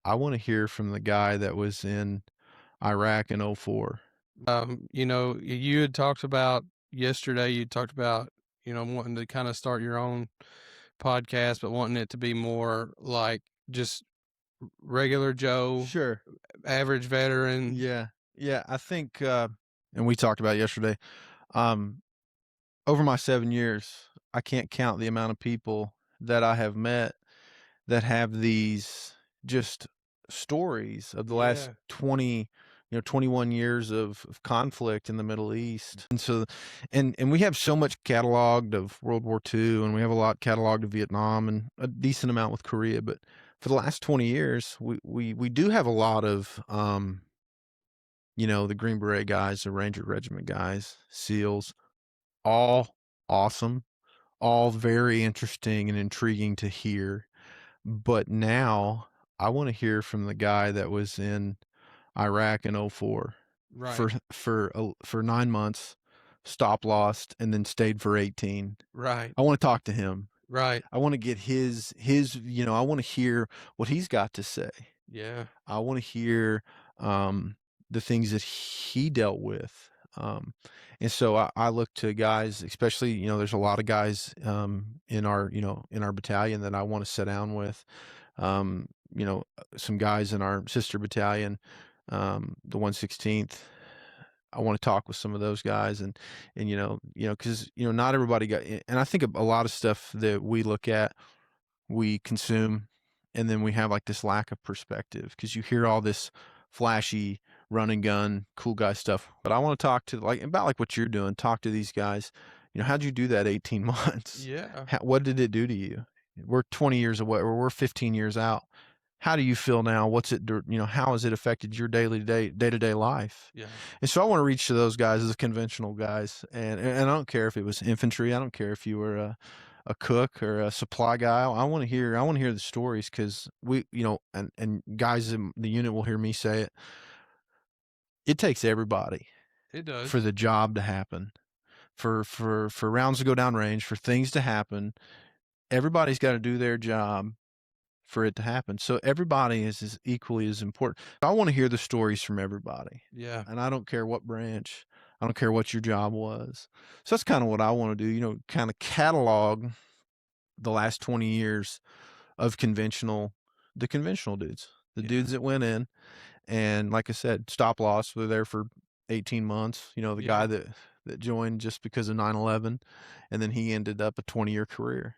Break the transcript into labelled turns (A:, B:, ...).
A: I want to hear from the guy that was in Iraq in '04.
B: You had talked about yesterday, you talked about, wanting to kind of start your own podcast, but wanting it to be more like just regular Joe,
A: Sure.
B: average veteran.
A: Yeah. Yeah. I think, and we talked about it yesterday. Um, Over my 7 years, I can't count the amount of people that I have met that have these just stories of the last
B: Yeah.
A: 21 years of conflict in the Middle East. And so, and we have so much cataloged of World War II, and we have a lot cataloged of Vietnam and a decent amount with Korea. But for the last 20 years, we do have a lot of, the Green Beret guys, the Ranger Regiment guys, SEALs, all awesome, all very interesting and intriguing to hear. But now I wanna hear from the guy that was in Iraq in '04
B: Right.
A: for 9 months, stop lost, and then stayed for 18.
B: Right.
A: I wanna talk to him.
B: Right.
A: I wanna get I wanna hear what he's got to say.
B: Yeah.
A: I wanna hear, um, the things that he dealt with, and so I look to guys, especially, there's a lot of guys, in our battalion that I wanna sit down with, some guys in our sister battalion, the 116th. I wanna talk with some of those guys because not everybody got and I think a lot of stuff that we look at, we consume, and then we have, like, this lack of perspective because you hear all this flashy run and gun, cool guy stuff, but I wanna talk to, like, about, like, what you're doing, talk to these guys. How'd you do that 18 months?
B: Yeah.
A: What did it do to you? We're 20 years away, or we're 15 years out. How do you feel now? How has it affected your day-to-day life?
B: Yeah.
A: And so I wanna reach to those guys, those conventional guys, and I don't care if it was infantry, I don't care if you were a cook or a supply guy. I wanna hear the stories because and guys in the unit will hear me say it. It takes everybody
B: It
A: for
B: does.
A: the job to happen, for rounds to go down range, for things to happen. Everybody's gotta do their job for it to happen. So everybody is equally as important. I wanna hear the stories from everybody,
B: Yeah.
A: and I don't care what branch. I don't care what your job was. So that's kinda what I wanna do, kinda catalog the last 20 years of the conventional dudes, the
B: Yeah.
A: dudes that went in and, like I said, stop loss, were there for 18 months, the guy
B: Yeah.
A: that joined just because of 9/11, and then he ended up a 20-year career.